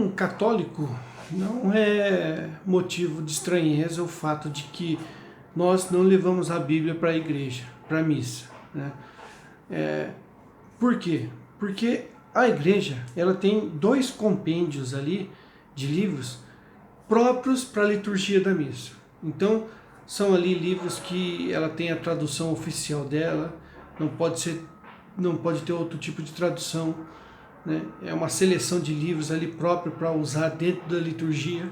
um católico, não é motivo de estranheza o fato de que nós não levamos a Bíblia para a igreja, para a missa, né? Por quê? Porque a igreja, ela tem 2 compêndios ali de livros próprios para a liturgia da missa. Então, são ali livros que ela tem a tradução oficial dela, não pode ter outro tipo de tradução, né? É uma seleção de livros ali próprio para usar dentro da liturgia.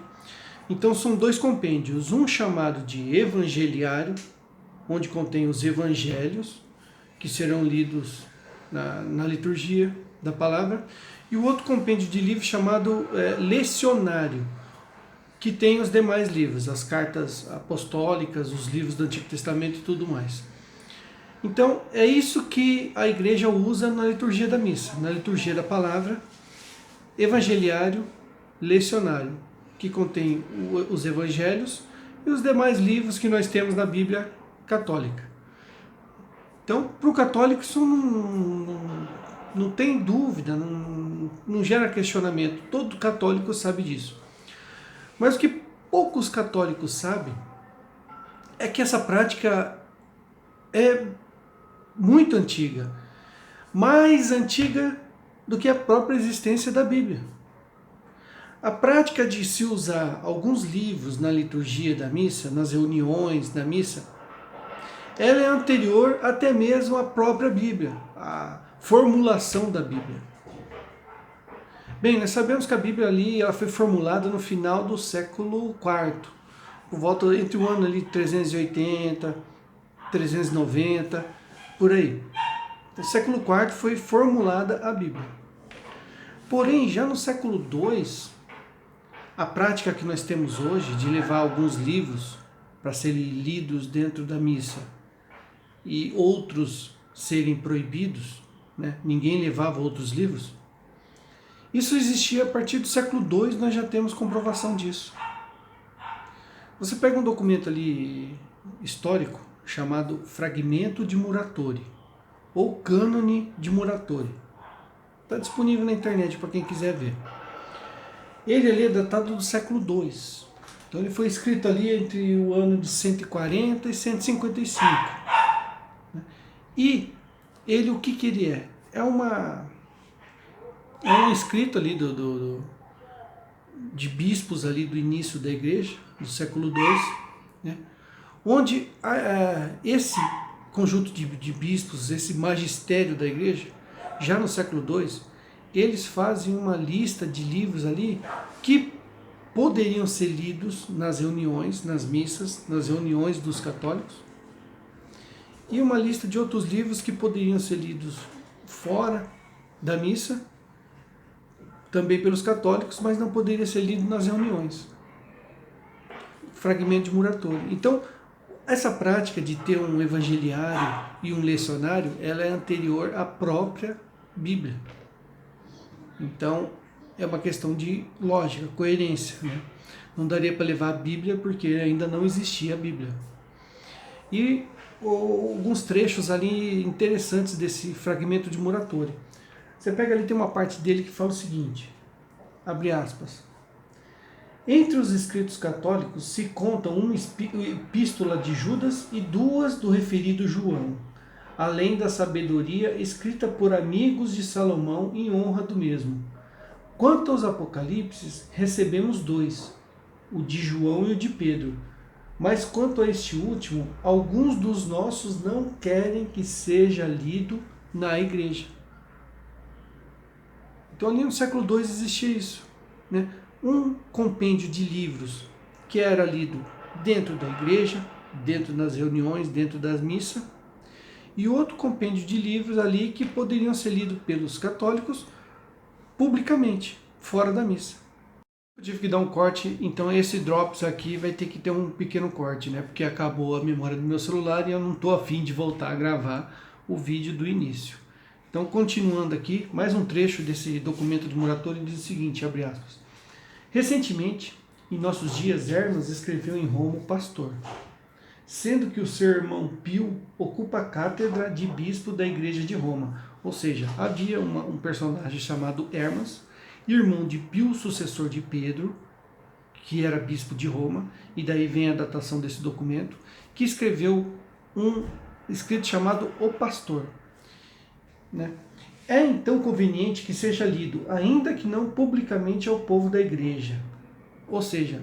Então são 2 compêndios, um chamado de evangeliário, onde contém os evangelhos, que serão lidos na liturgia da palavra, e o outro compêndio de livros chamado lecionário, que tem os demais livros, as cartas apostólicas, os livros do Antigo Testamento e tudo mais. Então é isso que a igreja usa na liturgia da missa, na liturgia da palavra, evangeliário, lecionário, que contém os evangelhos e os demais livros que nós temos na Bíblia católica. Então, para o católico isso não tem dúvida, não gera questionamento, todo católico sabe disso. Mas o que poucos católicos sabem é que essa prática é muito antiga, mais antiga do que a própria existência da Bíblia. A prática de se usar alguns livros na liturgia da missa, nas reuniões da missa, ela é anterior até mesmo à própria Bíblia, à formulação da Bíblia. Bem, nós sabemos que a Bíblia ali ela foi formulada no final do século IV, por volta entre o ano ali 380, 390, por aí. No século IV foi formulada a Bíblia. Porém, já no século II, a prática que nós temos hoje de levar alguns livros para serem lidos dentro da missa e outros serem proibidos, né? Ninguém levava outros livros, isso existia a partir do século II, nós já temos comprovação disso. Você pega um documento ali histórico chamado Fragmento de Muratori, ou Cânone de Muratori. Está disponível na internet para quem quiser ver. Ele ali é datado do século II. Então ele foi escrito ali entre o ano de 140 e 155. E ele, o que ele é? É um escrito ali de bispos ali do início da igreja, do século II, né? Onde esse conjunto de bispos, esse magistério da igreja, já no século II, eles fazem uma lista de livros ali que poderiam ser lidos nas reuniões, nas missas, nas reuniões dos católicos, e uma lista de outros livros que poderiam ser lidos fora da missa, também pelos católicos, mas não poderiam ser lidos nas reuniões. Fragmento de Muratori. Então, essa prática de ter um evangeliário e um lecionário, ela é anterior à própria Bíblia. Então, é uma questão de lógica, coerência, né? Não daria para levar a Bíblia porque ainda não existia a Bíblia. E alguns trechos ali interessantes desse fragmento de Muratori. Você pega ali, tem uma parte dele que fala o seguinte, abre aspas: entre os escritos católicos se contam uma epístola de Judas e 2 do referido João, além da sabedoria escrita por amigos de Salomão em honra do mesmo. Quanto aos Apocalipses, recebemos 2, o de João e o de Pedro. Mas quanto a este último, alguns dos nossos não querem que seja lido na igreja. Então ali no século II existia isso, né? Um compêndio de livros que era lido dentro da igreja, dentro das reuniões, dentro das missas, e outro compêndio de livros ali que poderiam ser lidos pelos católicos publicamente, fora da missa. Eu tive que dar um corte, então esse Drops aqui vai ter que ter um pequeno corte, né? Porque acabou a memória do meu celular e eu não estou afim de voltar a gravar o vídeo do início. Então, continuando aqui, mais um trecho desse documento de Muratori diz o seguinte, abre aspas: recentemente, em nossos dias, Hermas escreveu em Roma o Pastor, sendo que o seu irmão Pio ocupa a cátedra de bispo da igreja de Roma. Ou seja, havia um personagem chamado Hermas, irmão de Pio, sucessor de Pedro, que era bispo de Roma, e daí vem a datação desse documento, que escreveu um escrito chamado O Pastor. Né? É então conveniente que seja lido, ainda que não publicamente ao povo da igreja. Ou seja,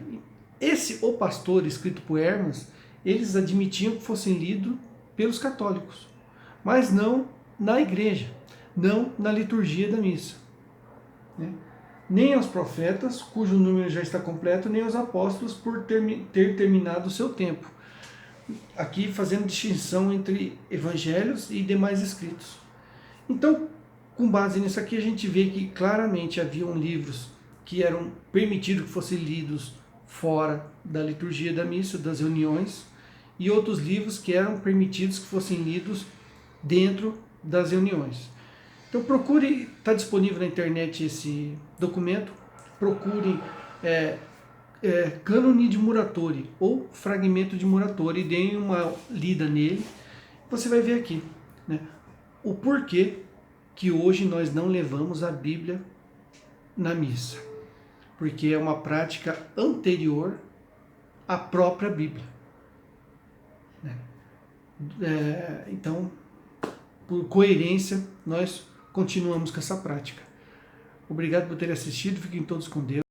esse O Pastor, escrito por Hermas, eles admitiam que fossem lidos pelos católicos, mas não na igreja, não na liturgia da missa. Né? Nem aos profetas, cujo número já está completo, nem aos apóstolos por ter terminado o seu tempo. Aqui fazendo distinção entre evangelhos e demais escritos. Então, com base nisso aqui, a gente vê que claramente haviam livros que eram permitidos que fossem lidos fora da liturgia da missa, das reuniões, e outros livros que eram permitidos que fossem lidos dentro das reuniões. Então procure, está disponível na internet esse documento, procure Cânone de Muratori ou Fragmento de Muratori, deem uma lida nele, você vai ver aqui, né, o porquê que hoje nós não levamos a Bíblia na missa, porque é uma prática anterior à própria Bíblia. Né? Então, por coerência, nós continuamos com essa prática. Obrigado por ter assistido, fiquem todos com Deus.